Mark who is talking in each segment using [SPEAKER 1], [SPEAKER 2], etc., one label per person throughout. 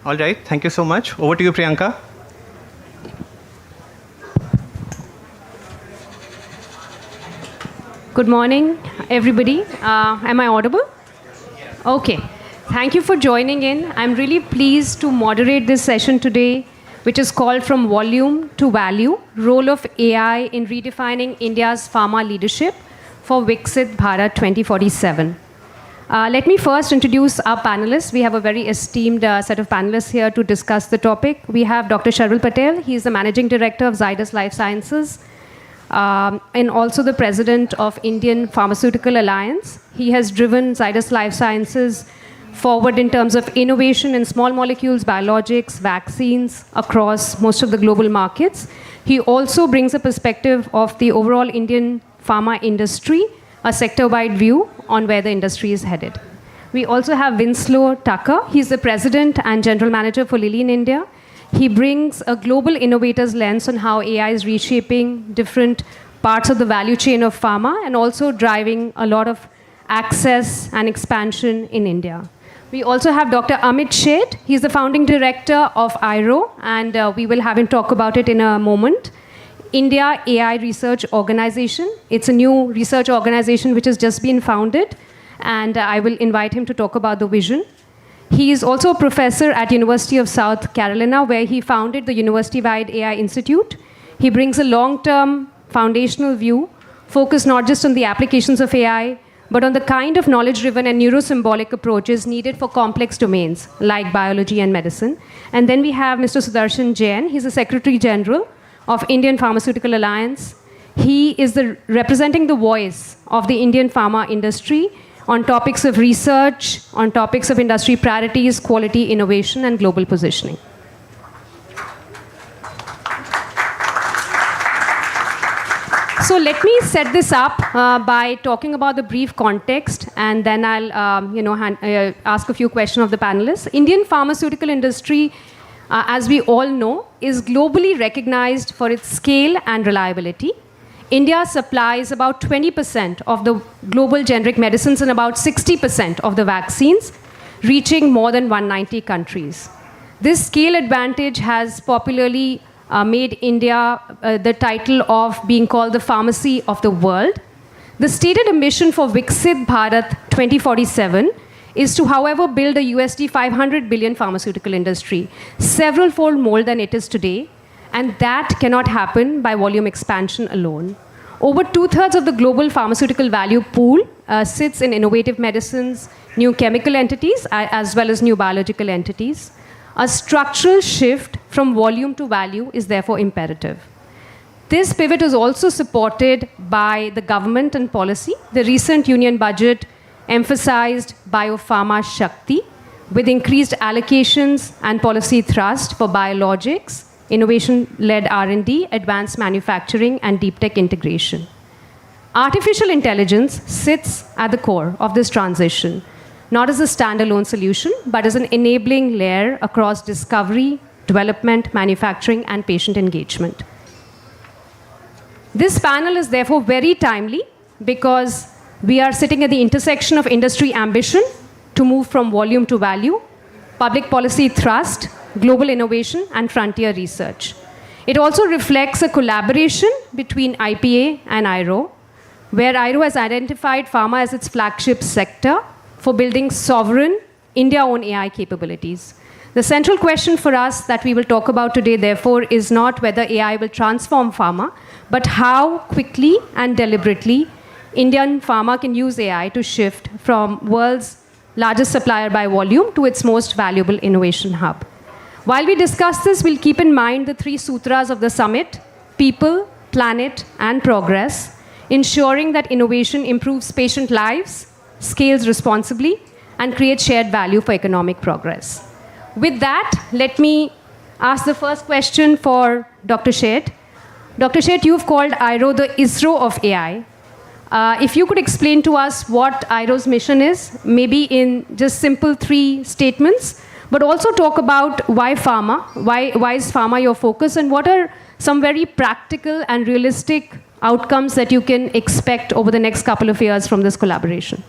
[SPEAKER 1] All right, thank you so much. Over to you, Priyanka.
[SPEAKER 2] Good morning, everybody. Am I audible? Okay. Thank you for joining in. I'm really pleased to moderate this session today, which is called From Volume to Value, Role of AI in Redefining India's Pharma Leadership for Viksit Bharat 2047. Let me first introduce our panelists. We have a very esteemed set of panelists here to discuss the topic. We have Dr. Sharvil Patel. He is the Managing Director of Zydus Life Sciences and also the President of Indian Pharmaceutical Alliance. He has driven Zydus Life Sciences forward in terms of innovation in small molecules, biologics, vaccines across most of the global markets. He also brings a perspective of the overall Indian pharma industry, a sector-wide view on where the industry is headed. We also have Winslow Tucker. He's the President and General Manager for Lilly in India. He brings a global innovator's lens on how AI is reshaping different parts of the value chain of pharma and also driving a lot of access and expansion in India. We also have Dr. Amit Sheth. He's the founding director of IRO, and we will have him talk about it in a moment. India AI Research Organization. It's a new research organization which has just been founded, and I will invite him to talk about the vision. He is also a professor at University of South Carolina, where he founded the University-wide AI Institute. He brings a long-term foundational view, focused not just on the applications of AI, but on the kind of knowledge-driven and neurosymbolic approaches needed for complex domains like biology and medicine. And then we have Mr. Sudarshan Jain. He's the Secretary General of Indian Pharmaceutical Alliance. He is representing the voice of the Indian pharma industry on topics of research, on topics of industry priorities, quality, innovation, and global positioning. So let me set this up by talking about the brief context, and then I'll ask a few questions of the panelists. Indian pharmaceutical industry, as we all know, is globally recognized for its scale and reliability. India supplies about 20% of the global generic medicines and about 60% of the vaccines, reaching more than 190 countries. This scale advantage has popularly made India the title of being called the pharmacy of the world. The stated ambition for Viksit Bharat 2047 is to, however, build a USD 500 billion pharmaceutical industry, several fold more than it is today, and that cannot happen by volume expansion alone. Over 2/3 of the global pharmaceutical value pool sits in innovative medicines, new chemical entities, as well as new biological entities. A structural shift from volume to value is therefore imperative. This pivot is also supported by the government and policy. The recent union budget emphasized Biopharma Shakti with increased allocations and policy thrust for biologics, innovation-led R&D, advanced manufacturing, and deep tech integration. Artificial intelligence sits at the core of this transition, not as a standalone solution, but as an enabling layer across discovery, development, manufacturing, and patient engagement. This panel is therefore very timely because we are sitting at the intersection of industry ambition to move from volume to value, public policy thrust, global innovation, and frontier research. It also reflects a collaboration between IPA and IRO, where IRO has identified pharma as its flagship sector for building sovereign, India-owned AI capabilities. The central question for us that we will talk about today, therefore, is not whether AI will transform pharma, but how quickly and deliberately Indian pharma can use AI to shift from world's largest supplier by volume to its most valuable innovation hub. While we discuss this, we'll keep in mind the 3 sutras of the summit: people, planet, and progress, ensuring that innovation improves patient lives, scales responsibly, and creates shared value for economic progress. With that, let me ask the first question for Dr. Sheth. Dr. Sheth, you've called IRO the ISRO of AI. If you could explain to us what IRO's mission is, maybe in just simple 3 statements, but also talk about why pharma, why is pharma your focus, and what are some very practical and realistic outcomes that you can expect over the next couple of years from this collaboration.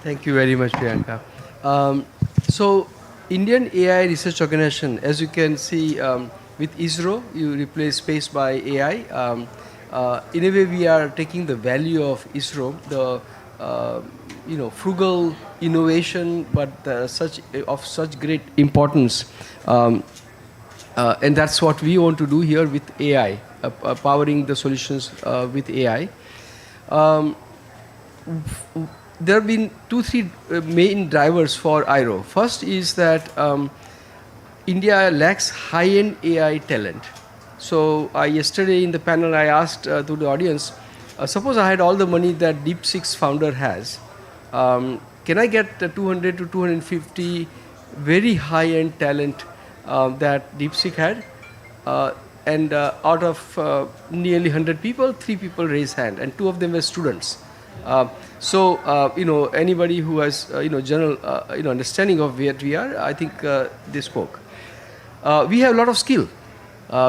[SPEAKER 3] Thank you very much, Priyanka. So Indian AI Research Organization, as you can see with ISRO, you replace space by AI. In a way, we are taking the value of ISRO, the frugal innovation, but of such great importance, and that's what we want to do here with AI, powering the solutions with AI. There have been 2-3 main drivers for IRO. First is that India lacks high-end AI talent. So yesterday in the panel I asked to the audience, suppose I had all the money that DeepSeek's founder has, can I get 200 to 250 very high-end talent that DeepSeek had? And out of nearly 100 people, 3 people raised hand, and 2 of them were students. So anybody who has general understanding of where we are, I think they spoke. We have a lot of skill.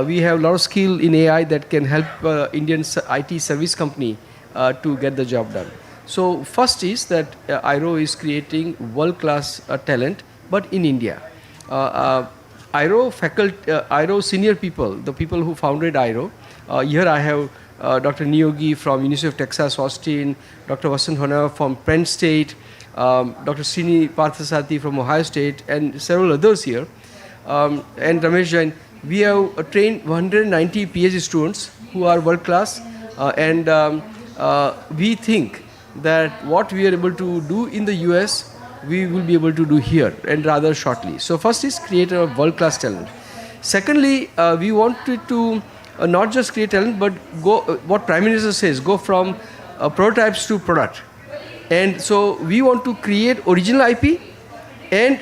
[SPEAKER 3] We have a lot of skill in AI that can help Indian IT service company to get the job done. So first is that IRO is creating world-class talent, but in India. IRO faculty, IRO senior people, the people who founded IRO. Here I have Dr. Niyogi from University of Texas, Austin, Dr. Vasant Hona from Penn State, Dr. Srini Parthasarathi from Ohio State, and several others here. And Ramesh Jain. We have trained 190 PhD students who are world class, and we think that what we are able to do in the US, we will be able to do here, and rather shortly. So first is create a world class talent. Secondly, we wanted to not just create talent, but go, what Prime Minister says, go from prototypes to product. And so we want to create original IP and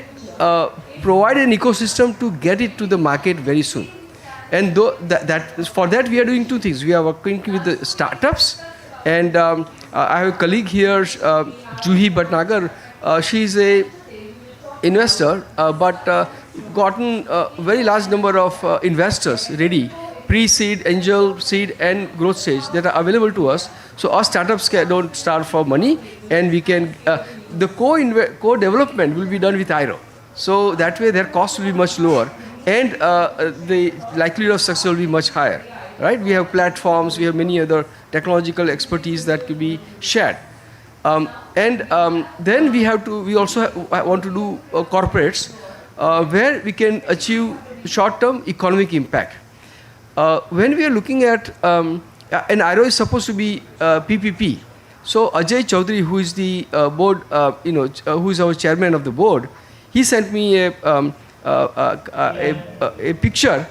[SPEAKER 3] provide an ecosystem to get it to the market very soon. And for that we are doing 2 things. We are working with the startups, and I have a colleague here, Juhi Bhatnagar. She is a investor, but gotten a very large number of investors ready, pre-seed, angel, seed, and growth stage that are available to us. So our startups don't start for money, and we can the co-development will be done with IRO. So that way their cost will be much lower, and the likelihood of success will be much higher. Right? We have platforms, we have many other technological expertise that can be shared. Then we also want to do corporates where we can achieve short-term economic impact. When we are looking at, and IRO is supposed to be PPP. So Ajay Chaudhary, who is the board, who is our chairman of the board, he sent me a picture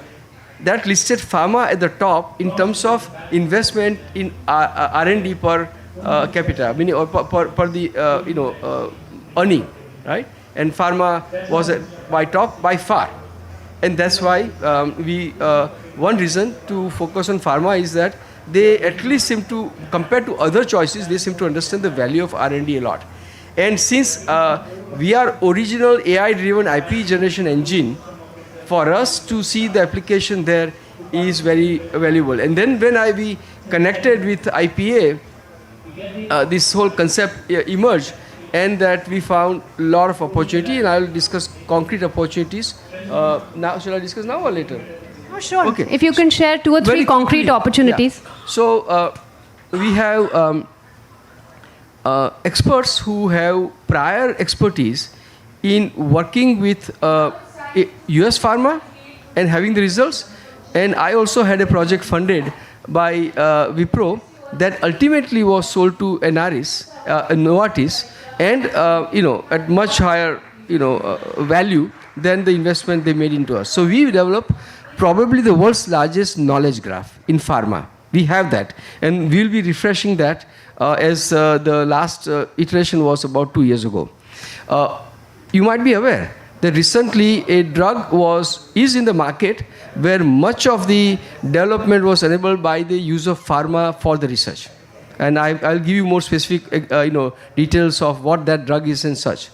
[SPEAKER 3] that listed pharma at the top in terms of investment in R&D per capita, meaning per the earning, right? And pharma was by top by far, and that's why one reason to focus on pharma is that they at least seem to, compared to other choices, they seem to understand the value of R&D a lot. And since we are original AI-driven IP generation engine, for us to see the application there is very valuable. And then when we connected with IPA, this whole concept emerged, and that we found a lot of opportunity, and I will discuss concrete opportunities. Now, shall I discuss now or later?
[SPEAKER 2] Oh, sure.
[SPEAKER 3] Okay.
[SPEAKER 2] If you can share 2 or 3 concrete opportunities.
[SPEAKER 3] Yeah. So we have experts who have prior expertise in working with US pharma and having the results. And I also had a project funded by Wipro that ultimately was sold to Novartis, and at much higher value than the investment they made into us. So we developed probably the world's largest knowledge graph in pharma. We have that, and we'll be refreshing that as the last iteration was about 2 years ago. You might be aware that recently a drug is in the market where much of the development was enabled by the use of pharma for the research. And I'll give you more specific details of what that drug is and such.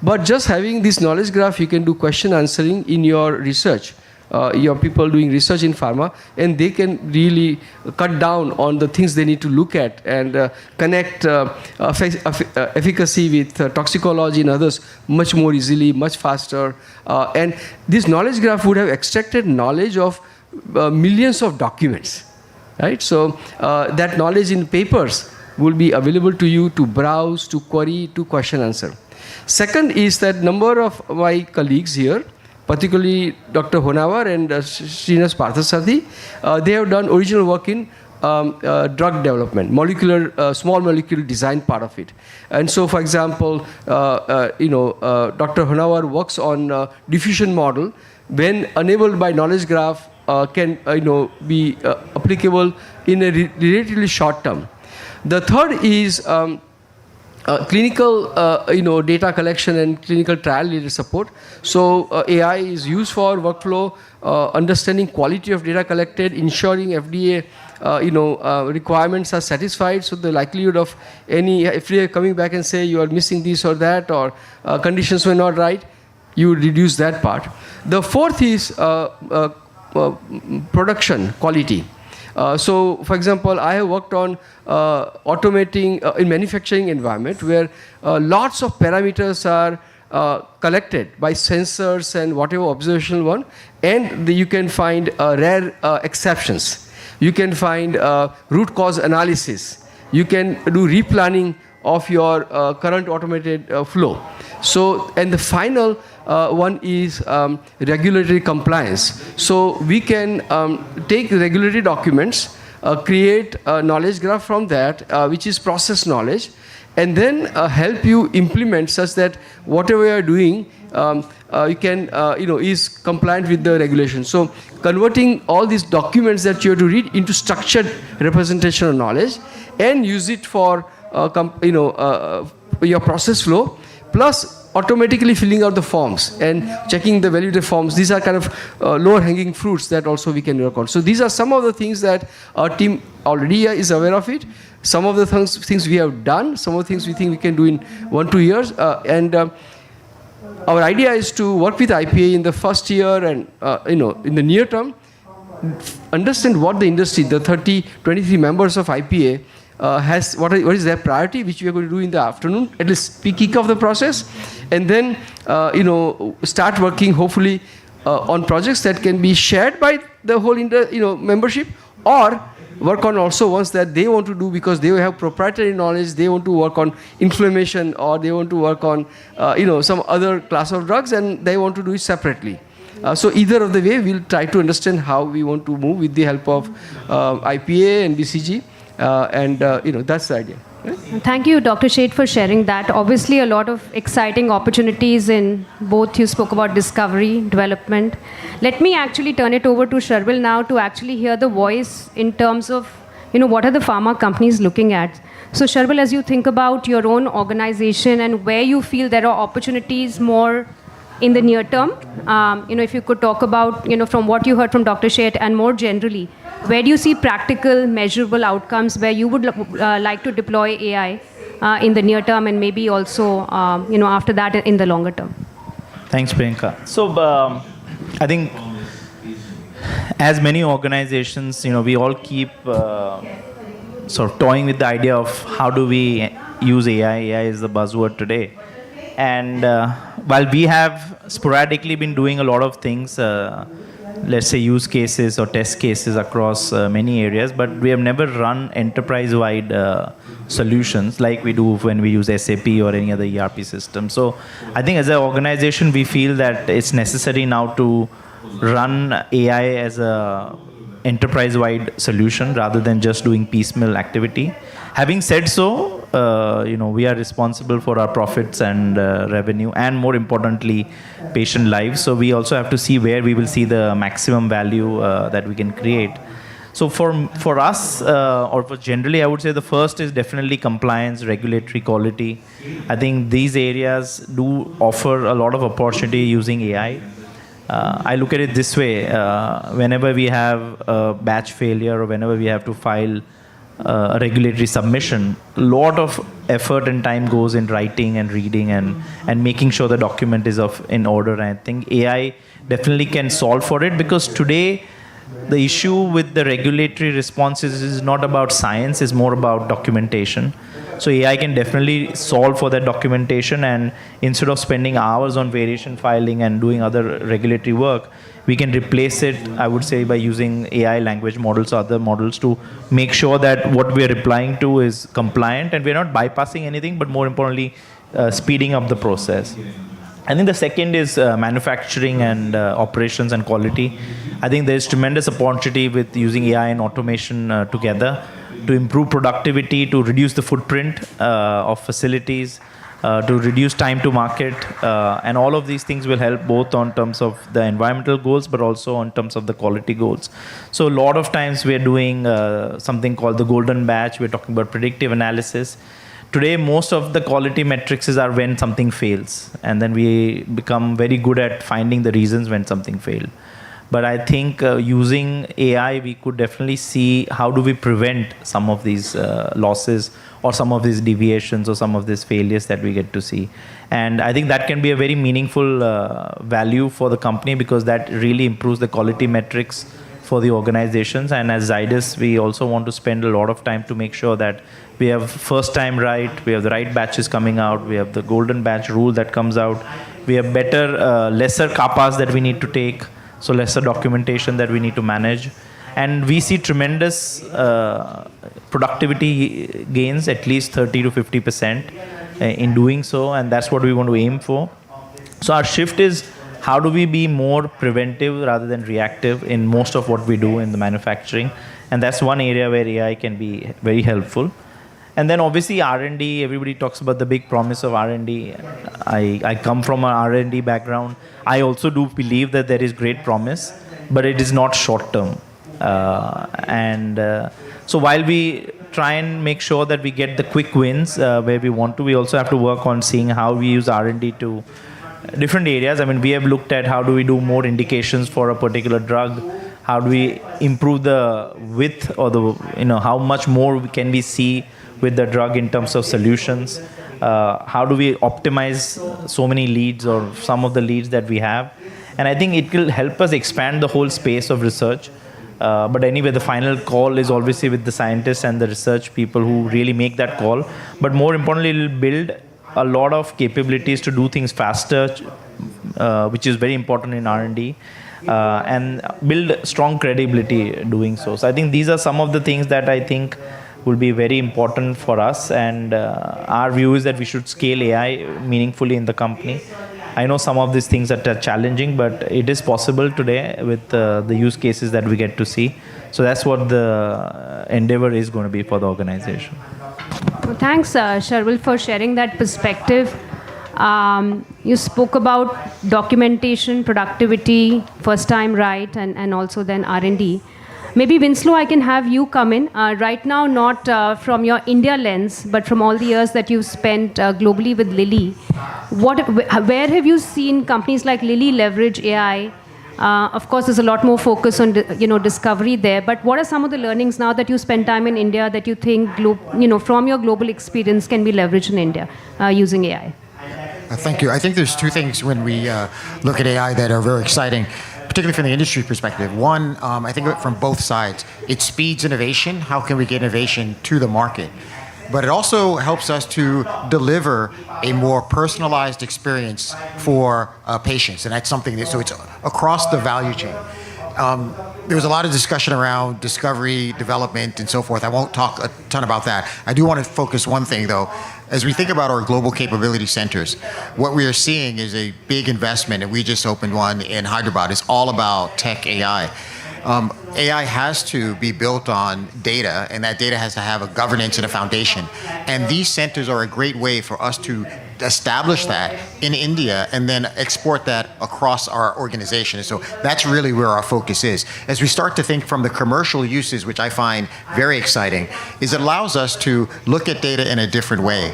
[SPEAKER 3] But just having this knowledge graph, you can do question answering in your research your people doing research in pharma, and they can really cut down on the things they need to look at and connect efficacy with toxicology and others much more easily, much faster. And this knowledge graph would have extracted knowledge of millions of documents, right? So that knowledge in papers will be available to you to browse, to query, to question answer. Second is that number of my colleagues here, particularly Dr. Honawar and Srinivas Parthasarathy, they have done original work in drug development, small molecule design part of it. And so, for example, Dr. Honawar works on diffusion model when enabled by knowledge graph can be applicable in a relatively short term. The third is clinical data collection and clinical trial related support. So AI is used for workflow, understanding quality of data collected, ensuring FDA requirements are satisfied. So the likelihood of any FDA coming back and say you are missing this or that, or conditions were not right, you reduce that part. The fourth is production quality. So, for example, I have worked on automating in manufacturing environment where lots of parameters are collected by sensors and whatever observational one, and you can find rare exceptions. You can find root cause analysis. You can do replanning of your current automated flow. So, and the final one is regulatory compliance. So we can take regulatory documents, create a knowledge graph from that, which is process knowledge, and then help you implement such that whatever you are doing, you can, is compliant with the regulation. So converting all these documents that you have to read into structured representation of knowledge and use it for, your process flow, plus automatically filling out the forms and checking the validated forms. These are kind of lower hanging fruits that also we can work on. So these are some of the things that our team already is aware of it. Some of the things we have done, some of the things we think we can do in 1-2 years. Our idea is to work with IPA in the first year and, in the near term, understand what the industry, the 23 members of IPA, has what is their priority, which we are going to do in the afternoon, at least kick off the process, and then start working hopefully on projects that can be shared by the whole membership, or work on also ones that they want to do because they have proprietary knowledge. They want to work on inflammation, or they want to work on some other class of drugs, and they want to do it separately. So either of the way, we'll try to understand how we want to move with the help of IPA and BCG. That's the idea. Right?
[SPEAKER 2] Thank you, Dr. Sheth, for sharing that. Obviously, a lot of exciting opportunities in both. You spoke about discovery, development. Let me actually turn it over to Sharvil now to actually hear the voice in terms of, what are the pharma companies looking at. So, Sharvil, as you think about your own organization and where you feel there are opportunities more in the near term, if you could talk about, from what you heard from Dr. Sheth and more generally, where do you see practical, measurable outcomes where you would like to deploy AI in the near term and maybe also, after that in the longer term?
[SPEAKER 4] Thanks, Priyanka. So, I think as many organizations, we all keep sort of toying with the idea of how do we use AI. AI is the buzzword today. And while we have sporadically been doing a lot of things, let's say use cases or test cases across many areas, but we have never run enterprise-wide solutions like we do when we use SAP or any other ERP system. So I think as an organization, we feel that it's necessary now to run AI as a enterprise-wide solution rather than just doing piecemeal activity. Having said so, we are responsible for our profits and revenue, and more importantly, patient lives. So we also have to see where we will see the maximum value that we can create. So for us, or for generally, I would say the first is definitely compliance, regulatory quality. I think these areas do offer a lot of opportunity using AI. I look at it this way, whenever we have a batch failure or whenever we have to file a regulatory submission, a lot of effort and time goes in writing and reading and making sure the document is in order. And I think AI definitely can solve for it, because today the issue with the regulatory responses is not about science, it's more about documentation. So AI can definitely solve for that documentation, and instead of spending hours on variation filing and doing other regulatory work, we can replace it, I would say, by using AI language models or other models to make sure that what we are replying to is compliant and we're not bypassing anything, but more importantly, speeding up the process. I think the second is manufacturing and operations and quality. I think there is tremendous opportunity with using AI and automation together to improve productivity, to reduce the footprint of facilities, to reduce time to market, and all of these things will help both on terms of the environmental goals, but also on terms of the quality goals. So a lot of times we are doing something called the golden batch. We're talking about predictive analysis. Today, most of the quality metrics are when something fails, and then we become very good at finding the reasons when something failed. But I think using AI, we could definitely see how do we prevent some of these losses or some of these deviations or some of these failures that we get to see. And I think that can be a very meaningful value for the company, because that really improves the quality metrics for the organizations. And as Zydus, we also want to spend a lot of time to make sure that we have first time right, we have the right batches coming out, we have the golden batch rule that comes out, we have better, lesser kappas that we need to take, so lesser documentation that we need to manage. And we see tremendous productivity gains, at least 30 to 50% in doing so, and that's what we want to aim for. So our shift is, how do we be more preventive rather than reactive in most of what we do in the manufacturing? And that's one area where AI can be very helpful. And then obviously R&D, everybody talks about the big promise of R&D. I come from an R&D background. I also do believe that there is great promise, but it is not short term. So while we try and make sure that we get the quick wins where we want to, we also have to work on seeing how we use R&D to different areas. I mean, we have looked at how do we do more indications for a particular drug, how do we improve the width or the, how much more can we see with the drug in terms of solutions, how do we optimize so many leads or some of the leads that we have. And I think it will help us expand the whole space of research. But anyway, the final call is obviously with the scientists and the research people who really make that call. But more importantly, it will build a lot of capabilities to do things faster, which is very important in R&D, and build strong credibility doing so. So I think these are some of the things that I think will be very important for us, and our view is that we should scale AI meaningfully in the company. I know some of these things are challenging, but it is possible today with the use cases that we get to see. So that's what the endeavor is going to be for the organization.
[SPEAKER 2] Well, thanks, Sharvil, for sharing that perspective. You spoke about documentation, productivity, first time right, and also then R&D. Maybe Winslow, I can have you come in. Right now, not from your India lens, but from all the years that you've spent globally with Lilly. Where have you seen companies like Lilly leverage AI? Of course, there's a lot more focus on discovery there. But what are some of the learnings now that you spend time in India that you think from your global experience can be leveraged in India using AI?
[SPEAKER 5] Thank you. I think there's two things when we look at AI that are very exciting, particularly from the industry perspective. One, I think from both sides. It speeds innovation. How can we get innovation to the market? But it also helps us to deliver a more personalized experience for patients. And that's something so it's across the value chain. There was a lot of discussion around discovery, development, and so forth. I won't talk a ton about that. I do want to focus one thing, though. As we think about our global capability centers, what we are seeing is a big investment, and we just opened one in Hyderabad. It's all about tech AI. AI has to be built on data, and that data has to have a governance and a foundation. And these centers are a great way for us to establish that in India and then export that across our organization. And so that's really where our focus is. As we start to think from the commercial uses, which I find very exciting, is it allows us to look at data in a different way.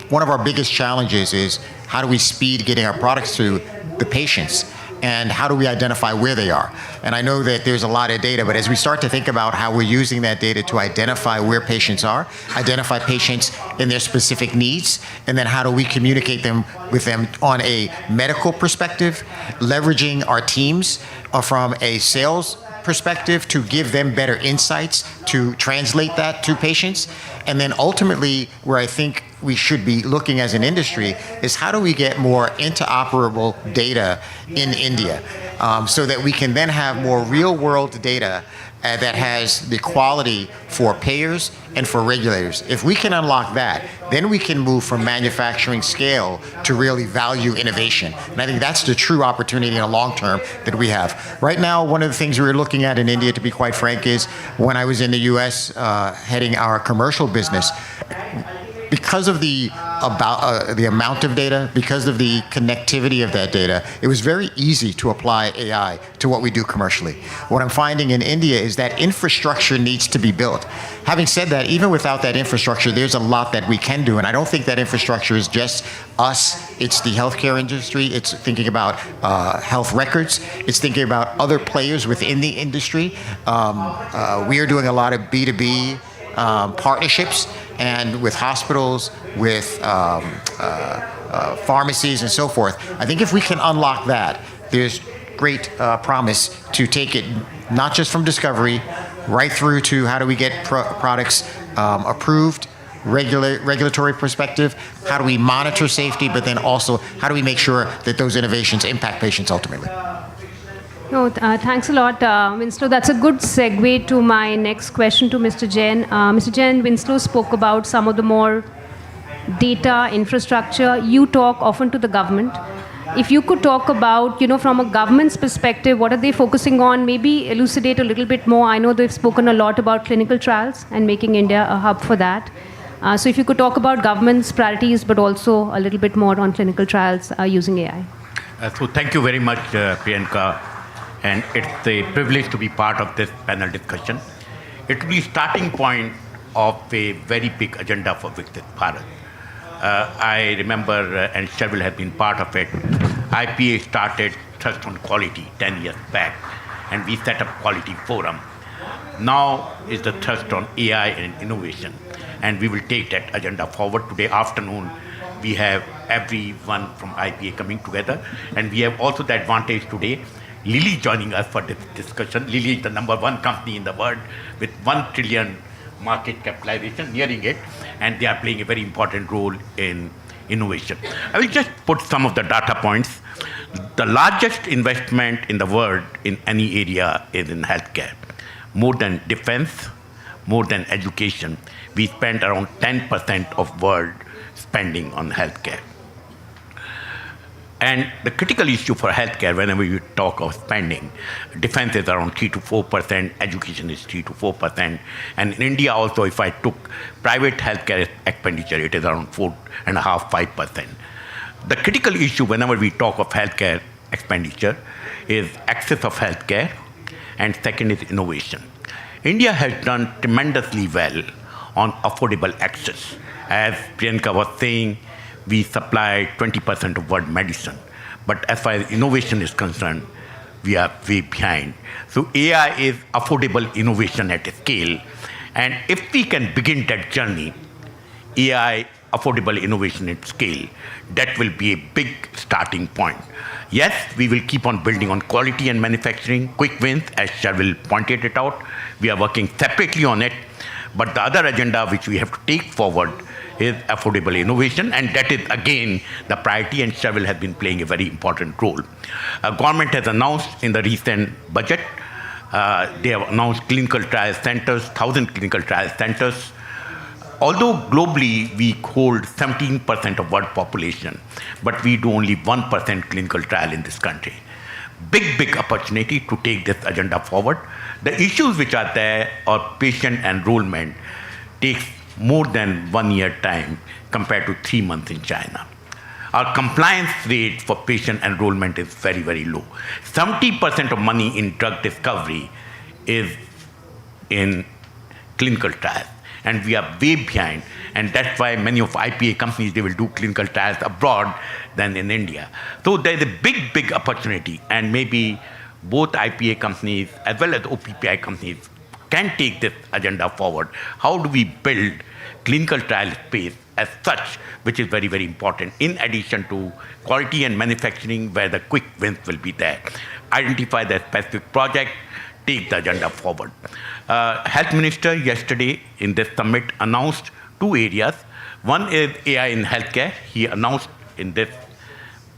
[SPEAKER 5] One of our biggest challenges is how do we speed getting our products to the patients? and how do we identify where they are? And I know that there's a lot of data, but as we start to think about how we're using that data to identify where patients are, identify patients in their specific needs, and then how do we communicate with them on a medical perspective, leveraging our teams from a sales perspective to give them better insights to translate that to patients. And then ultimately, where I think we should be looking as an industry is how do we get more interoperable data in India so that we can then have more real world data that has the quality for payers and for regulators. If we can unlock that, then we can move from manufacturing scale to really value innovation. And I think that's the true opportunity in the long term that we have. Right now, one of the things we're looking at in India, to be quite frank, is when I was in the US heading our commercial business, because of the amount of data, because of the connectivity of that data, it was very easy to apply AI to what we do commercially. What I'm finding in India is that infrastructure needs to be built. Having said that, even without that infrastructure, there's a lot that we can do, and I don't think that infrastructure is just us. It's the healthcare industry. It's thinking about health records. It's thinking about other players within the industry. We are doing a lot of B2B partnerships, and with hospitals, with pharmacies, and so forth. I think if we can unlock that, there's great promise to take it not just from discovery, right through to how do we get products approved, regulatory perspective, how do we monitor safety, but then also how do we make sure that those innovations impact patients ultimately.
[SPEAKER 2] No, thanks a lot, Winslow. That's a good segue to my next question to Mr. Jain. Mr. Jain, Winslow spoke about some of the more data infrastructure. You talk often to the government. If you could talk about, from a government's perspective, what are they focusing on? Maybe elucidate a little bit more. I know they've spoken a lot about clinical trials and making India a hub for that. So if you could talk about government's priorities, but also a little bit more on clinical trials using AI.
[SPEAKER 6] So thank you very much, Priyanka. And it's a privilege to be part of this panel discussion. It will be starting point of a very big agenda for Viksit Bharat. I remember, and Sharvil has been part of it, IPA started Trust on Quality 10 years back, and we set up Quality Forum. Now is the Trust on AI and Innovation, and we will take that agenda forward. Today afternoon, we have everyone from IPA coming together, and we have also the advantage today Lilly joining us for this discussion. Lilly is the #1 company in the world with 1 trillion market capitalization, nearing it, and they are playing a very important role in innovation. I will just put some of the data points. The largest investment in the world in any area is in healthcare. More than defense, more than education. We spend around 10% of world spending on healthcare. And the critical issue for healthcare, whenever you talk of spending, defense is around 3 to 4%, education is 3 to 4%, and in India also, if I took private healthcare expenditure, it is around 4.5%, 5%. The critical issue whenever we talk of healthcare expenditure is access of healthcare, and second is innovation. India has done tremendously well on affordable access. As Priyanka was saying, we supply 20% of world medicine. But as far as innovation is concerned, we are way behind. So AI is affordable innovation at a scale. And if we can begin that journey, AI, affordable innovation at scale, that will be a big starting point. Yes, we will keep on building on quality and manufacturing, quick wins, as Sharvil pointed it out. We are working separately on it. But the other agenda which we have to take forward is affordable innovation, and that is again the priority, and Sharvil has been playing a very important role. Government has announced in the recent budget, they have announced clinical trial centers, 1,000 clinical trial centers. Although globally we hold 17% of world population, but we do only 1% clinical trial in this country. Big opportunity to take this agenda forward. The issues which are there are patient enrollment takes more than 1 year time compared to 3 months in China. Our compliance rate for patient enrollment is very, very low. 70% of money in drug discovery is in clinical trials. and we are way behind. And that's why many of IPA companies, they will do clinical trials abroad than in India. So there's a big, big opportunity, and maybe both IPA companies as well as OPPI companies can take this agenda forward. How do we build clinical trial space as such, which is very, very important, in addition to quality and manufacturing, where the quick wins will be there. Identify the specific project, take the agenda forward. Health Minister yesterday in this summit announced 2 areas. One is AI in healthcare. He announced in this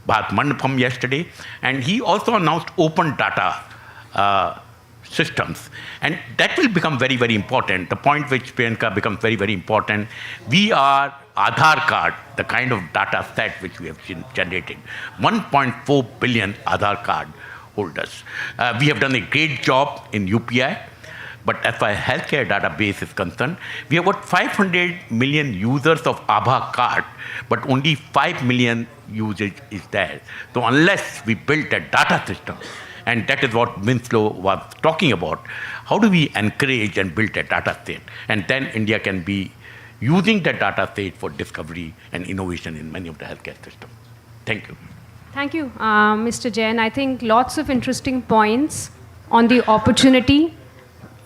[SPEAKER 6] Bharat Mandapam yesterday, and he also announced open data systems. And that will become very, very important. The point which Priyanka becomes very, very important. We are Aadhaar card, the kind of data set which we have generated. 1.4 billion Aadhaar card holders. We have done a great job in UPI, but as far as healthcare database is concerned, we have got 500 million users of Aadhaar card, but only 5 million usage is there. So unless we build a data system, and that is what Winslow was talking about, how do we encourage and build a data set? And then India can be using the data set for discovery and innovation in many of the healthcare systems. Thank you.
[SPEAKER 2] Thank you, Mr. Jain. I think lots of interesting points on the opportunity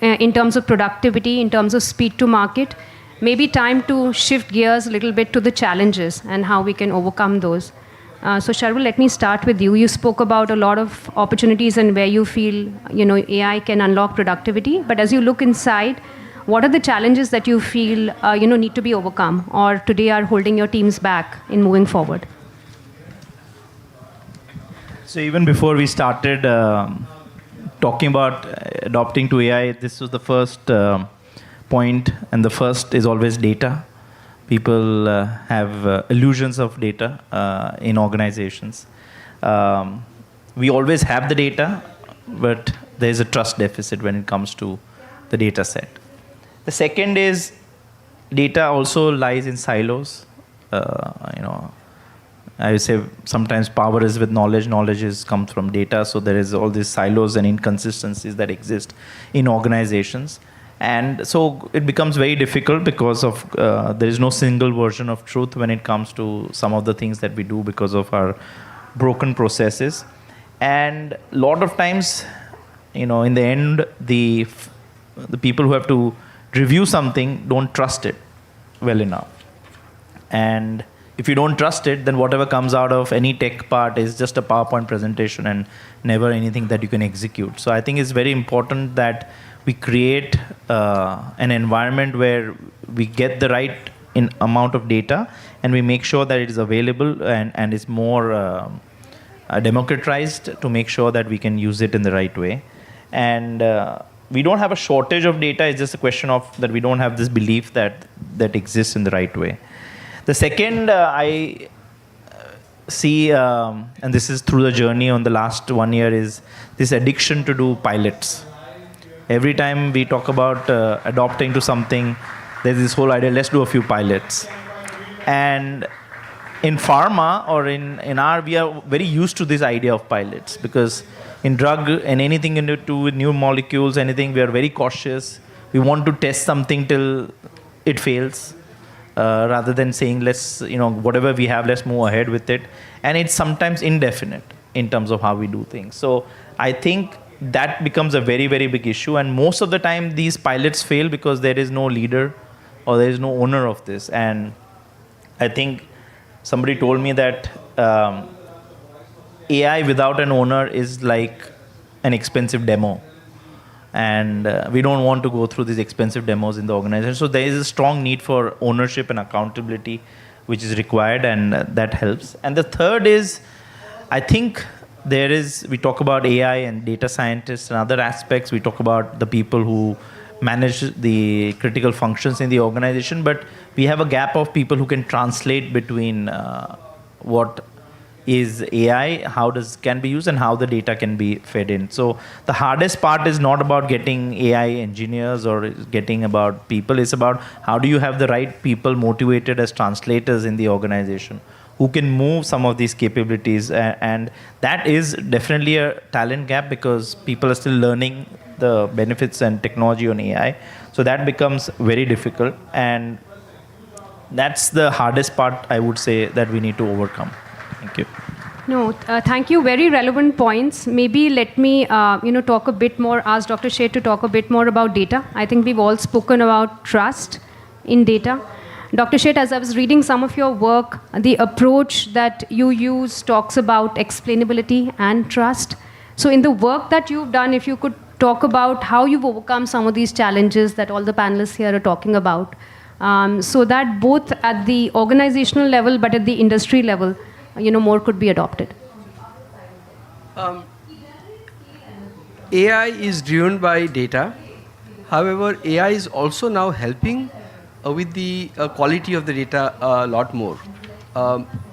[SPEAKER 2] in terms of productivity, in terms of speed to market. Maybe time to shift gears a little bit to the challenges and how we can overcome those. So Sharvil, let me start with you. You spoke about a lot of opportunities and where you feel AI can unlock productivity. But as you look inside, what are the challenges that you feel need to be overcome, or today are holding your teams back in moving forward?
[SPEAKER 4] So even before we started talking about adopting to AI, this was the first point, and the first is always data. People have illusions of data in organizations. We always have the data, but there is a trust deficit when it comes to the data set. The second is data also lies in silos. I would say sometimes power is with knowledge. Knowledge comes from data. So there is all these silos and inconsistencies that exist in organizations. And so it becomes very difficult because of there is no single version of truth when it comes to some of the things that we do because of our broken processes. And a lot of times, in the end, the people who have to review something don't trust it well enough. And if you don't trust it, then whatever comes out of any tech part is just a PowerPoint presentation and never anything that you can execute. So I think it's very important that we create an environment where we get the right amount of data and we make sure that it is available and is more democratized to make sure that we can use it in the right way. And we don't have a shortage of data. It's just a question of that we don't have this belief that exists in the right way. The second I see, and this is through the journey on the last 1 year, is this addiction to do pilots. Every time we talk about adopting to something, there's this whole idea, let's do a few pilots. And in pharma or in R, we are very used to this idea of pilots because in drug and anything to do with new molecules, anything, we are very cautious. We want to test something till it fails. Rather than saying, let's, whatever we have, let's move ahead with it. And it's sometimes indefinite in terms of how we do things. So I think that becomes a very, very big issue. And most of the time, these pilots fail because there is no leader or there is no owner of this. And I think somebody told me that AI without an owner is like an expensive demo. And we don't want to go through these expensive demos in the organization. So there is a strong need for ownership and accountability, which is required, and that helps. And the third is, I think we talk about AI and data scientists and other aspects. We talk about the people who manage the critical functions in the organization, but we have a gap of people who can translate between what is AI, can be used, and how the data can be fed in. So the hardest part is not about getting AI engineers or getting about people. It's about how do you have the right people motivated as translators in the organization who can move some of these capabilities. And that is definitely a talent gap because people are still learning the benefits and technology on AI. So that becomes very difficult. And that's the hardest part, I would say, that we need to overcome. Thank you.
[SPEAKER 2] No, thank you. Very relevant points. Maybe let me, talk a bit more, ask Dr. Sheth to talk a bit more about data. I think we've all spoken about trust in data. Dr. Sheth, as I was reading some of your work, the approach that you use talks about explainability and trust. So in the work that you've done, if you could talk about how you've overcome some of these challenges that all the panelists here are talking about, so that both at the organizational level but at the industry level, more could be adopted.
[SPEAKER 3] AI is driven by data. However, AI is also now helping with the quality of the data a lot more.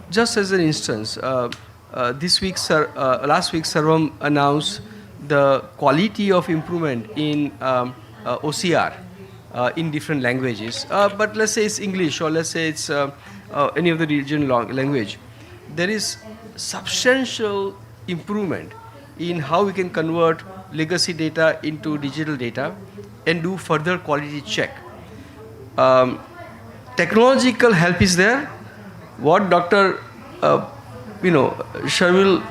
[SPEAKER 3] Just as an instance, last week Sarvam announced the quality of improvement in OCR in different languages. But let's say it's English or let's say it's any of the regional language. There is substantial improvement in how we can convert legacy data into digital data and do further quality check. Technological help is there. What Dr. Sharvil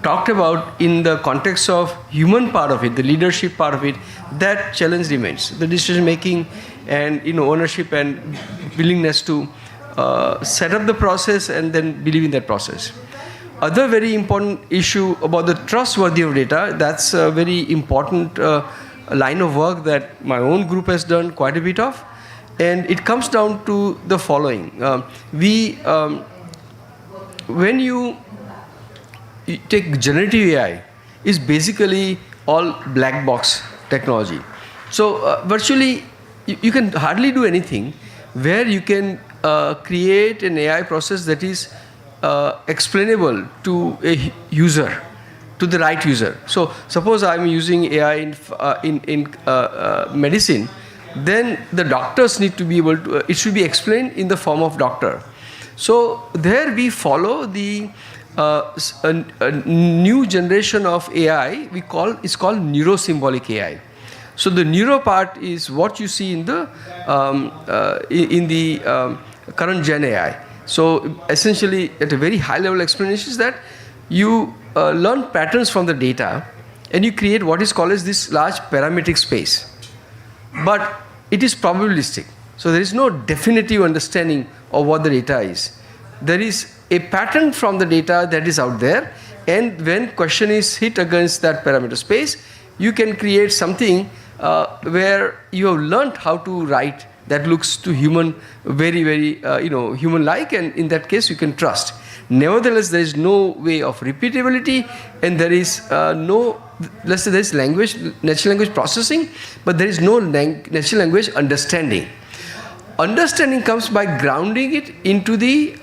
[SPEAKER 3] talked about in the context of human part of it, the leadership part of it, that challenge remains. The decision making and ownership and willingness to set up the process and then believe in that process. Other very important issue about the trustworthy of data, that's a very important line of work that my own group has done quite a bit of. And it comes down to the following. When you take generative AI, is basically all black box technology. So virtually, you can hardly do anything where you can create an AI process that is explainable to a user, to the right user. So suppose I'm using AI in medicine, then the doctors need to be able to, it should be explained in the form of doctor. So there we follow the a new generation of AI, it's called neurosymbolic AI. So the neuro part is what you see in the current Gen AI. So essentially, at a very high level explanation is that you learn patterns from the data and you create what is called as this large parametric space. But it is probabilistic. So there is no definitive understanding of what the data is. There is a pattern from the data that is out there, and when question is hit against that parameter space, you can create something where you have learned how to write that looks to human, very, very, human-like, and in that case you can trust. Nevertheless, there is no way of repeatability, and there is let's say there is natural language processing, but there is no natural language understanding. Understanding comes by grounding it into the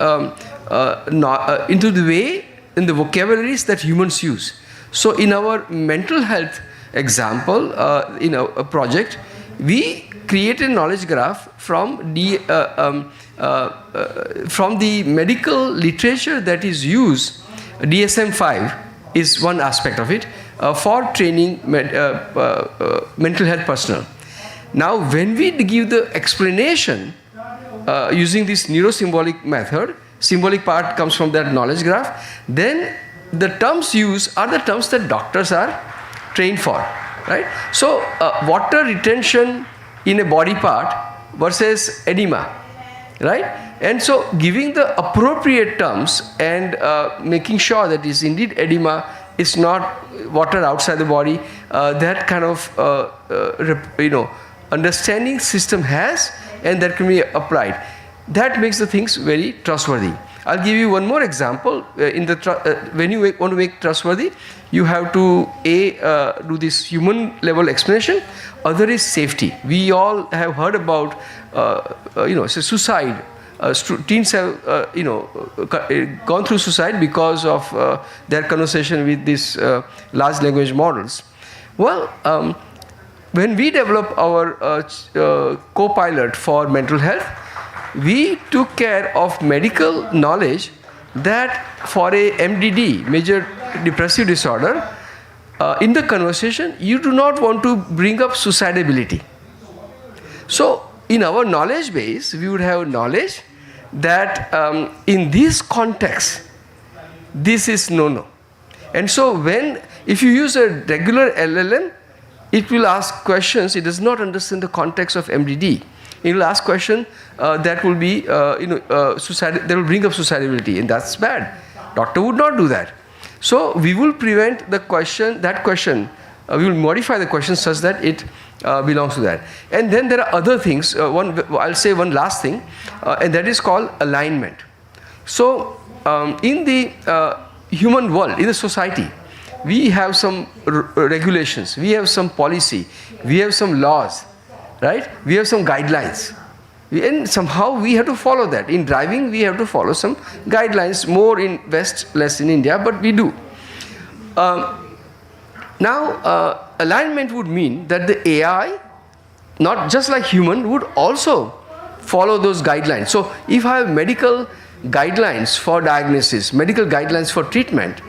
[SPEAKER 3] way, in the vocabularies that humans use. So in our mental health example, a project, we create a knowledge graph from the medical literature that is used. DSM-5 is one aspect of it for training mental health personnel. Now, when we give the explanation using this neurosymbolic method, symbolic part comes from that knowledge graph, then the terms used are the terms that doctors are trained for, right? So, water retention in a body part versus edema, right? And so, giving the appropriate terms and making sure that is indeed edema, is not water outside the body, that kind of, understanding system has, and that can be applied. That makes the things very trustworthy. I'll give you one more example. When you want to make trustworthy, you have to do this human level explanation. Other is safety. We all have heard about suicide. Teens have gone through suicide because of their conversation with these large language models. Well, when we developed our co-pilot for mental health, we took care of medical knowledge that for a MDD, major depressive disorder, in the conversation, you do not want to bring up suicidability. So, in our knowledge base, we would have knowledge that in this context, this is no-no. And so, if you use a regular LLM, it will ask questions. It does not understand the context of MDD. It will ask questions that will be, that will bring up suicidability, and that's bad. Doctor would not do that. So we will prevent the question. We will modify the question such that it belongs to that. And then there are other things. I'll say one last thing, and that is called alignment. So in the human world, in the society, we have some regulations, we have some policy, we have some laws, right? We have some guidelines. And somehow we have to follow that. In driving, we have to follow some guidelines, more in West, less in India, but we do. Now, alignment would mean that the AI, not just like human, would also follow those guidelines. So if I have medical guidelines for diagnosis, medical guidelines for treatment,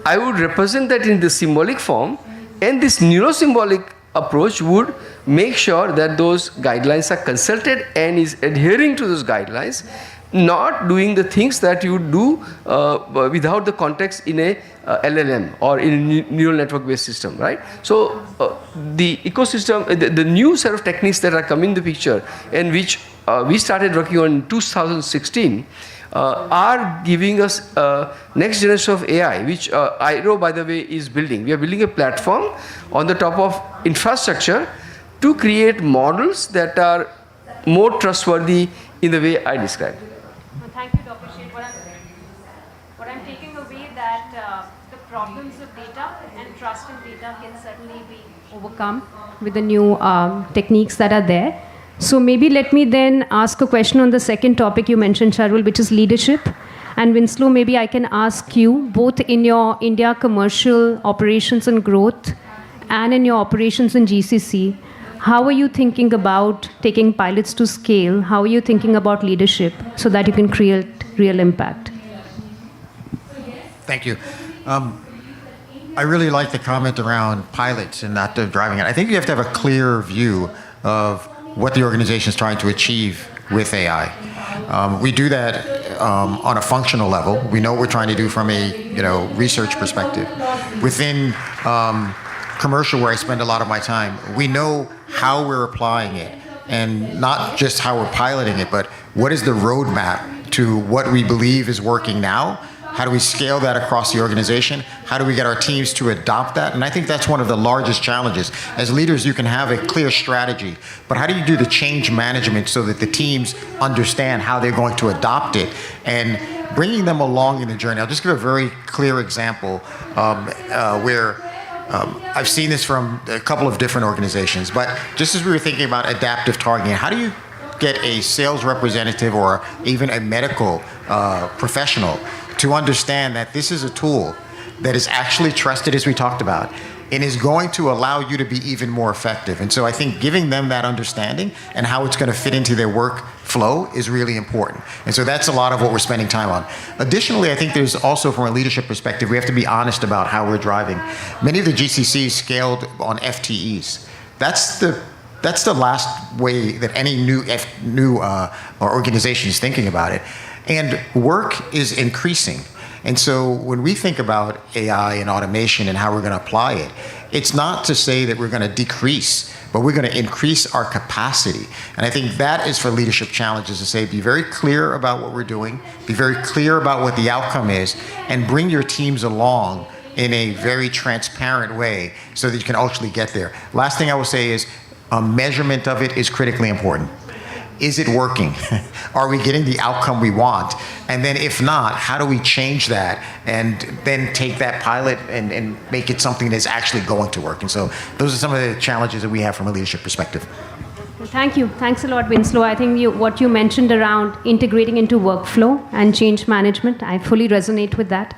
[SPEAKER 3] I would represent that in the symbolic form, and this neurosymbolic approach would make sure that those guidelines are consulted and is adhering to those guidelines, not doing the things that you would do without the context in a LLM or in a neural network based system, right? So the ecosystem, the new set of techniques that are coming in the picture, and which we started working on in 2016, are giving us next generation of AI, which IRO, by the way, is building. We are building a platform on the top of infrastructure to create models that are more trustworthy in the way I described.
[SPEAKER 2] Thank you, Dr. Sheth. What I'm taking away that the problems of data and trust in data can certainly be overcome with the new techniques that are there. So maybe let me then ask a question on the second topic you mentioned, Sharvil, which is leadership. And Winslow, maybe I can ask you, both in your India commercial operations and growth and in your operations in GCC, how are you thinking about taking pilots to scale? How are you thinking about leadership so that you can create real impact?
[SPEAKER 5] Thank you. I really like the comment around pilots and not the driving it. I think you have to have a clear view of what the organization is trying to achieve with AI. We do that on a functional level. We know what we're trying to do from a research perspective. Within commercial, where I spend a lot of my time, we know how we're applying it, and not just how we're piloting it, but what is the roadmap to what we believe is working now. How do we scale that across the organization? How do we get our teams to adopt that? And I think that's one of the largest challenges. As leaders, you can have a clear strategy, but how do you do the change management so that the teams understand how they're going to adopt it and bringing them along in the journey? I'll just give a very clear example where I've seen this from a couple of different organizations, but just as we were thinking about adaptive targeting, how do you get a sales representative or even a medical professional to understand that this is a tool that is actually trusted, as we talked about, and is going to allow you to be even more effective? And so I think giving them that understanding and how it's going to fit into their workflow is really important. And so that's a lot of what we're spending time on. Additionally, I think there's also, from a leadership perspective, we have to be honest about how we're driving. Many of the GCCs scaled on FTEs. That's the last way that any new organization is thinking about it. And work is increasing. And so when we think about AI and automation and how we're going to apply it, it's not to say that we're going to decrease, but we're going to increase our capacity. And I think that is for leadership challenges, to say, be very clear about what we're doing, be very clear about what the outcome is, and bring your teams along in a very transparent way so that you can actually get there. Last thing I will say is measurement of it is critically important. Is it working? Are we getting the outcome we want? And then if not, how do we change that and then take that pilot and make it something that's actually going to work? And so those are some of the challenges that we have from a leadership perspective.
[SPEAKER 2] Thank you. Thanks a lot, Winslow. I think what you mentioned around integrating into workflow and change management, I fully resonate with that.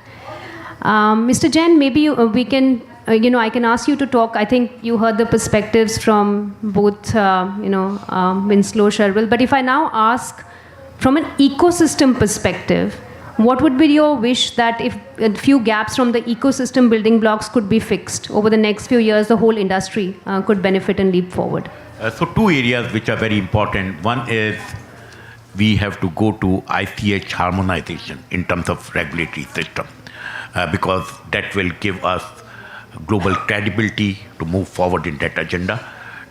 [SPEAKER 2] Mr. Jain, maybe we can... I can ask you to talk. I think you heard the perspectives from both, Winslow, Sharvil. But if I now ask from an ecosystem perspective, what would be your wish that if a few gaps from the ecosystem building blocks could be fixed over the next few years, the whole industry could benefit and leap forward?
[SPEAKER 6] So two areas which are very important. One is we have to go to ICH harmonization in terms of regulatory system, because that will give us global credibility to move forward in that agenda.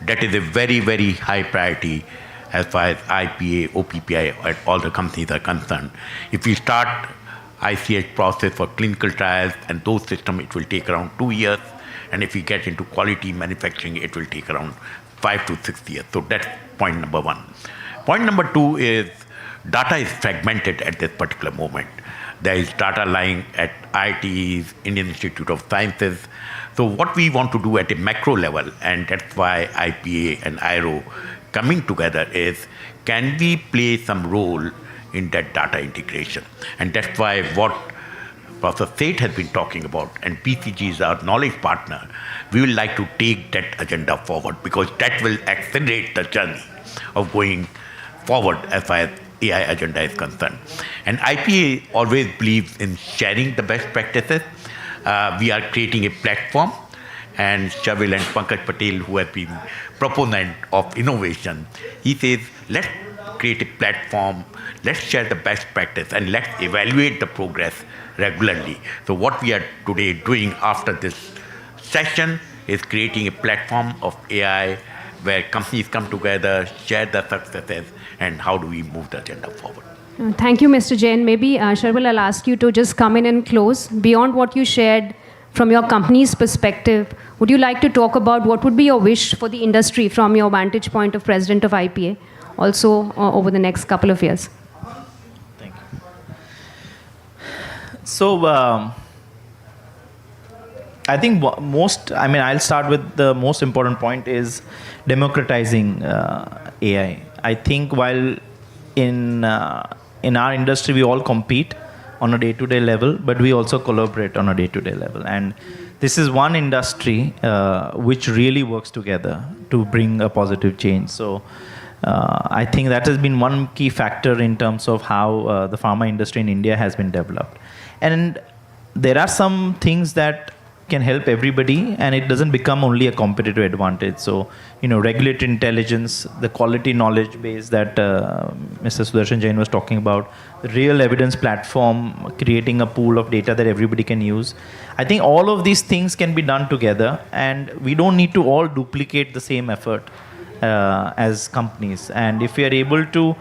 [SPEAKER 6] That is a very, very high priority as far as IPA, OPPI, and all the companies are concerned. If we start ICH process for clinical trials and those systems, it will take around 2 years. And if we get into quality manufacturing, it will take around 5 to 6 years. So that's point number one. Point number two is data is fragmented at this particular moment. There is data lying at IITs, Indian Institute of Sciences. So what we want to do at a macro level, and that's why IPA and IRO coming together, is can we play some role in that data integration? And that's why what Professor Seth has been talking about, and PCG is our knowledge partner, we would like to take that agenda forward, because that will accelerate the journey of going forward as far as AI agenda is concerned. And IPA always believes in sharing the best practices. We are creating a platform, and Shavil and Pankaj Patel, who have been proponent of innovation, he says, let's create a platform, let's share the best practice, and let's evaluate the progress regularly. So what we are today doing after this session is creating a platform of AI where companies come together, share the successes, and how do we move the agenda forward.
[SPEAKER 2] Thank you, Mr. Jain. Maybe, Sharvil, I'll ask you to just come in and close. Beyond what you shared from your company's perspective, would you like to talk about what would be your wish for the industry from your vantage point of president of IPA, also over the next couple of years?
[SPEAKER 4] Thank you. So, I think I'll start with the most important point is democratizing AI. I think while in our industry we all compete on a day-to-day level, but we also collaborate on a day-to-day level. And this is one industry which really works together to bring a positive change. So I think that has been one key factor in terms of how the pharma industry in India has been developed. And there are some things that can help everybody, and it doesn't become only a competitive advantage. So, regulatory intelligence, the quality knowledge base that Mr. Sudarshan Jain was talking about, the real evidence platform, creating a pool of data that everybody can use. I think all of these things can be done together, and we don't need to all duplicate the same effort as companies. And if we are able to,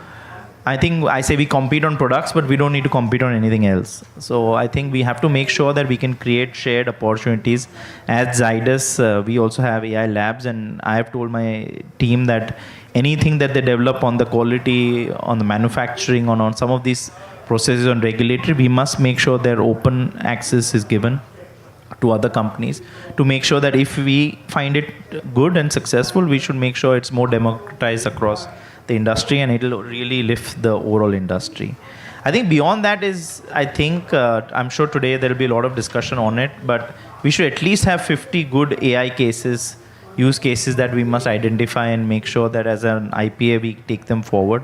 [SPEAKER 4] I think I say we compete on products, but we don't need to compete on anything else. So I think we have to make sure that we can create shared opportunities. At Zydus, we also have AI labs, and I have told my team that anything that they develop on the quality, on the manufacturing, on some of these processes on regulatory, we must make sure that open access is given to other companies to make sure that if we find it good and successful, we should make sure it's more democratized across the industry, and it'll really lift the overall industry. I think beyond that is, I'm sure today there will be a lot of discussion on it, but we should at least have 50 good AI cases, use cases that we must identify and make sure that as an IPA we take them forward.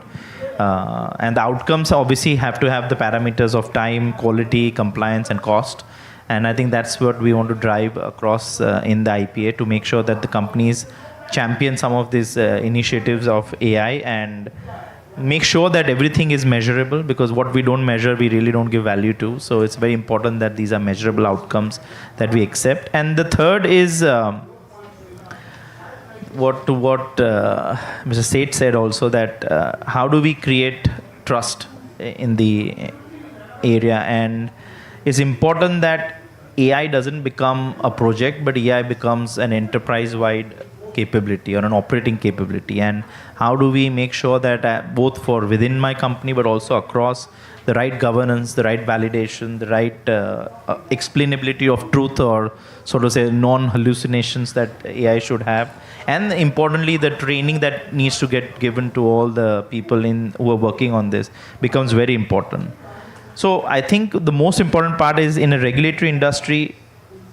[SPEAKER 4] And the outcomes obviously have to have the parameters of time, quality, compliance, and cost. And I think that's what we want to drive across in the IPA, to make sure that the companies champion some of these initiatives of AI and make sure that everything is measurable, because what we don't measure, we really don't give value to. So it's very important that these are measurable outcomes that we accept. And the third is what Mr. Seth said also, that how do we create trust in the area. And it's important that AI doesn't become a project, but AI becomes an enterprise-wide capability or an operating capability. And how do we make sure that both for within my company but also across, the right governance, the right validation, the right explainability of truth, or sort of say non-hallucinations that AI should have, and importantly the training that needs to get given to all the people who are working on this becomes very important. So I think the most important part is, in a regulatory industry,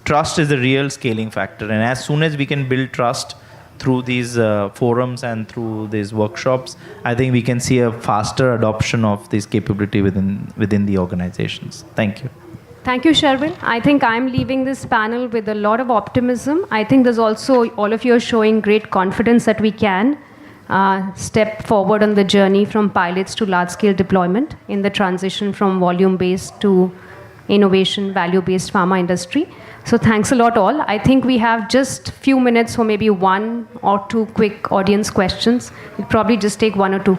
[SPEAKER 4] trust is the real scaling factor, and as soon as we can build trust, through these forums and through these workshops, I think we can see a faster adoption of this capability within the organizations. Thank you.
[SPEAKER 2] Thank you, Sharvil. I think I'm leaving this panel with a lot of optimism. I think there's also, all of you are showing great confidence that we can step forward on the journey from pilots to large-scale deployment in the transition from volume-based to innovation, value-based pharma industry. So thanks a lot all. I think we have just few minutes for maybe one or two quick audience questions. We'll probably just take one or two.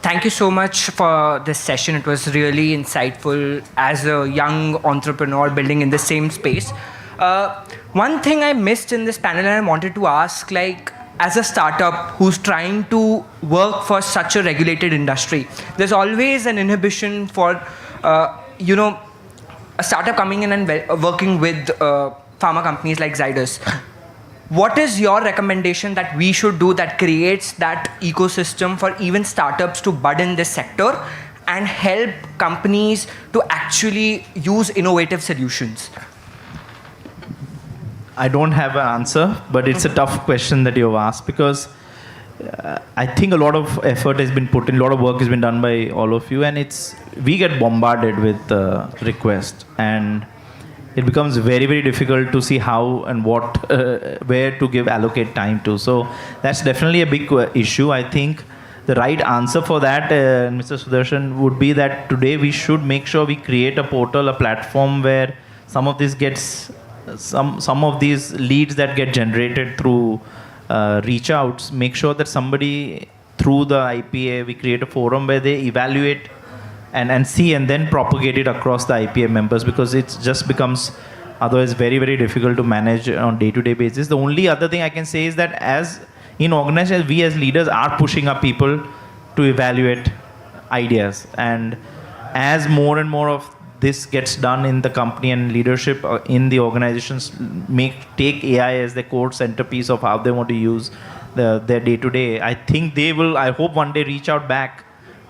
[SPEAKER 7] Thank you so much for this session. It was really insightful as a young entrepreneur building in the same space. One thing I missed in this panel and I wanted to ask, like, as a startup who's trying to work for such a regulated industry, there's always an inhibition for, a startup coming in and working with pharma companies like Zydus. What is your recommendation that we should do that creates that ecosystem for even startups to bud in this sector and help companies to actually use innovative solutions?
[SPEAKER 4] I don't have an answer, but it's a tough question that you've asked, because I think a lot of effort has been put in, a lot of work has been done by all of you, and we get bombarded with requests, and it becomes very, very difficult to see how and what, where to allocate time to. So that's definitely a big issue. I think the right answer for that, Mr. Sudarshan, would be that today we should make sure we create a portal, a platform where some of this gets, some of these leads that get generated through reach outs, make sure that somebody through the IPA, we create a forum where they evaluate and see and then propagate it across the IPA members, because it just becomes otherwise very, very difficult to manage on day-to-day basis. The only other thing I can say is that as in organizations, we as leaders are pushing up people to evaluate ideas, and as more and more of this gets done in the company and leadership in the organizations take AI as the core centerpiece of how they want to use their day-to-day, I think they will, I hope one day, reach out back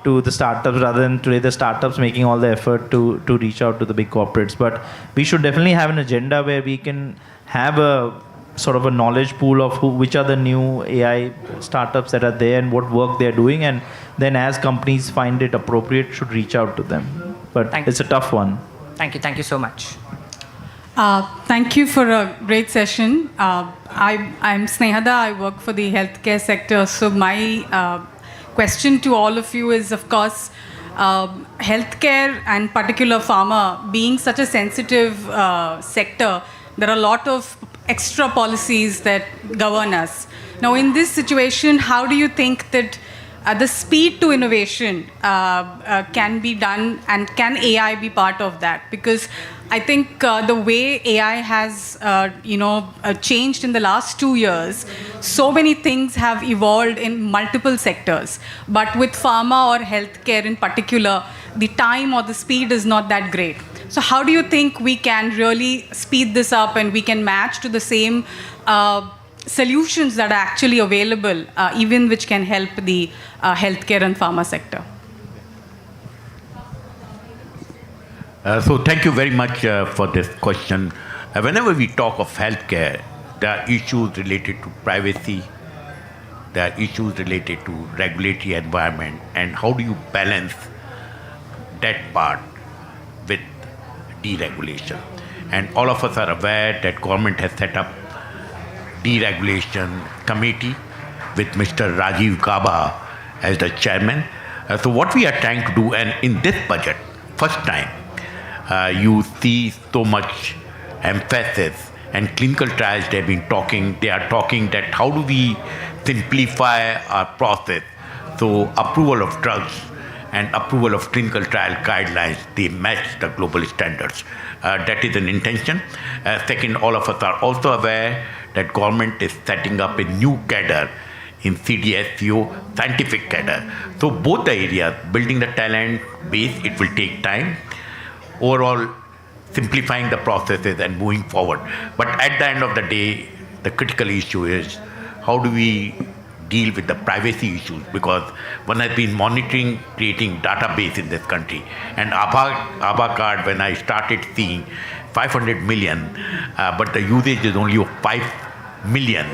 [SPEAKER 4] to the startups rather than today the startups making all the effort to reach out to the big corporates. But we should definitely have an agenda where we can have a sort of a knowledge pool of which are the new AI startups that are there and what work they're doing, and then as companies find it appropriate, should reach out to them. But it's a tough one.
[SPEAKER 7] Thank you so much.
[SPEAKER 8] Thank you for a great session. I'm Snehada, I work for the healthcare sector. So my question to all of you is, of course, healthcare and particular pharma being such a sensitive sector, there are a lot of extra policies that govern us. Now, in this situation, how do you think that the speed to innovation can be done, and can AI be part of that? Because I think the way AI has changed in the last 2 years, so many things have evolved in multiple sectors. But with pharma or healthcare in particular, the time or the speed is not that great. So how do you think we can really speed this up and we can match to the same solutions that are actually available, even which can help the healthcare and pharma sector?
[SPEAKER 6] So thank you very much for this question. Whenever we talk of healthcare, there are issues related to privacy, there are issues related to regulatory environment, and how do you balance that part with deregulation. And all of us are aware that government has set up deregulation committee with Mr. Rajiv Gaba as the chairman. So what we are trying to do, and in this budget, first time, you see so much emphasis, and clinical trials they are talking that how do we simplify our process so approval of drugs and approval of clinical trial guidelines, they match the global standards. That is an intention. Second, all of us are also aware that government is setting up a new cadre in CDSCO, scientific cadre. So both the areas, building the talent base, it will take time. Overall, simplifying the processes and moving forward. But at the end of the day, the critical issue is how do we deal with the privacy issues, because one has been monitoring, creating database in this country. And Aadhaar card, when I started seeing 500 million, but the usage is only of 5 million.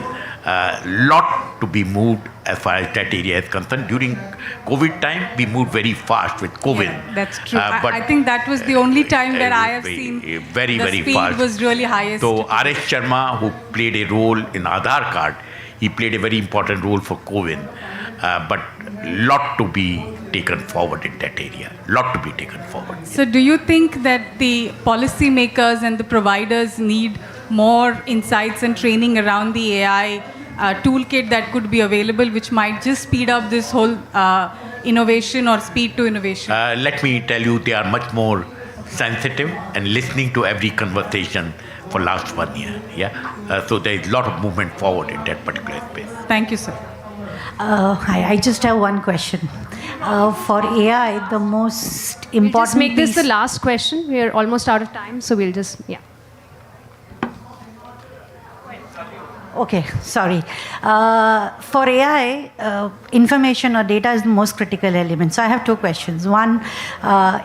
[SPEAKER 6] Lot to be moved as far as that area is concerned. During COVID time, we moved very fast with COVID.
[SPEAKER 8] Yeah, that's true.
[SPEAKER 6] But
[SPEAKER 8] I think that was the only time where I have seen
[SPEAKER 6] very,
[SPEAKER 8] the
[SPEAKER 6] very
[SPEAKER 8] speed
[SPEAKER 6] fast.
[SPEAKER 8] was really highest.
[SPEAKER 6] So R.S. Sharma, who played a role in Aadhaar card, he played a very important role for COVID. But lot to be taken forward in that area. Lot to be taken forward.
[SPEAKER 8] So do you think that the policymakers and the providers need more insights and training around the AI toolkit that could be available, which might just speed up this whole innovation or speed to innovation?
[SPEAKER 6] Let me tell you, they are much more sensitive and listening to every conversation for last 1 year. Yeah. So there is a lot of movement forward in that particular space.
[SPEAKER 8] Thank you, sir.
[SPEAKER 9] Hi, I just have one question. For AI, the most important
[SPEAKER 2] We'll just make this the
[SPEAKER 9] piece-
[SPEAKER 2] last question. We are almost out of time, so we'll just, yeah.
[SPEAKER 9] Okay, sorry. For AI, information or data is the most critical element. So I have two questions. One,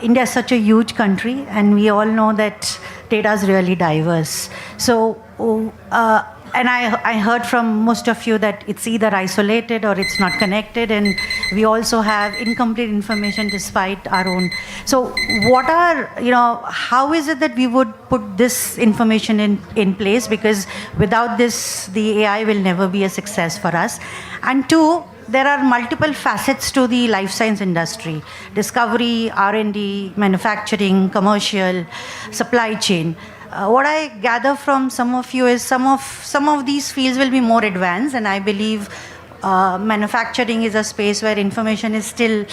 [SPEAKER 9] India is such a huge country, and we all know that data is really diverse. So, and I heard from most of you that it's either isolated or it's not connected, and we also have incomplete information despite our own. So what are, how is it that we would put this information in place? Because without this, the AI will never be a success for us. And two, there are multiple facets to the life science industry: discovery, R&D, manufacturing, commercial, supply chain. What I gather from some of you is some of these fields will be more advanced, and I believe manufacturing is a space where information is still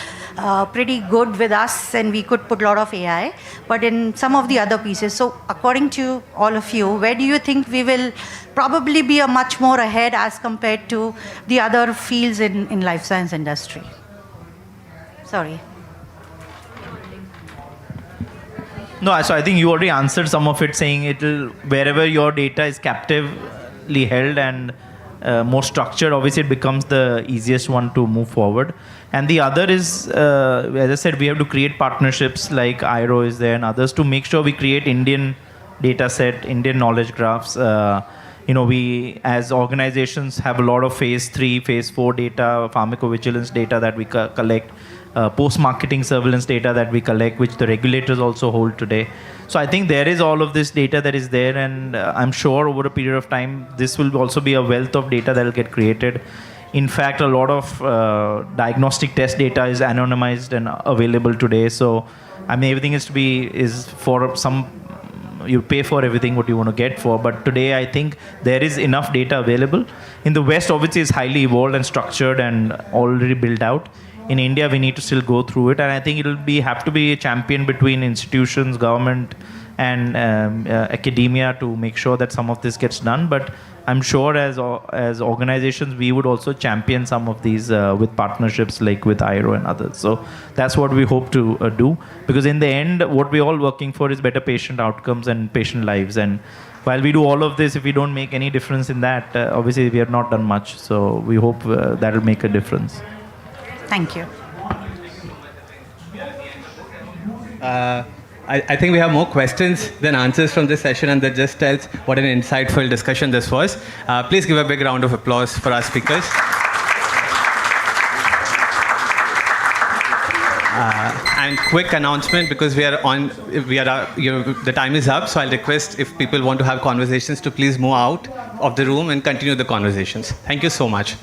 [SPEAKER 9] pretty good with us, and we could put a lot of AI. But in some of the other pieces, so according to all of you, where do you think we will probably be a much more ahead as compared to the other fields in life science industry? Sorry.
[SPEAKER 4] No, so I think you already answered some of it, saying it'll wherever your data is captively held and more structured, obviously it becomes the easiest one to move forward. And the other is, as I said, we have to create partnerships like IRO is there and others to make sure we create Indian data set, Indian knowledge graphs. We as organizations have a lot of phase 3, phase 4 data, pharmacovigilance data that we collect. Post-marketing surveillance data that we collect, which the regulators also hold today. So I think there is all of this data that is there, and I'm sure over a period of time, this will also be a wealth of data that will get created. In fact, a lot of diagnostic test data is anonymized and available today. So, I mean, everything is for some, you pay for everything what you want to get for. But today, I think there is enough data available. In the West, obviously, it's highly evolved and structured and already built out. In India, we need to still go through it, and I think it'll have to be a champion between institutions, government, and academia to make sure that some of this gets done. But I'm sure as organizations, we would also champion some of these with partnerships like with IRO and others. So that's what we hope to do, because in the end, what we're all working for is better patient outcomes and patient lives. And while we do all of this, if we don't make any difference in that, obviously we have not done much. So we hope that'll make a difference.
[SPEAKER 9] Thank you.
[SPEAKER 1] I think we have more questions than answers from this session, and that just tells what an insightful discussion this was. Please give a big round of applause for our speakers. And quick announcement, because the time is up, so I'll request if people want to have conversations to please move out of the room and continue the conversations. Thank you so much.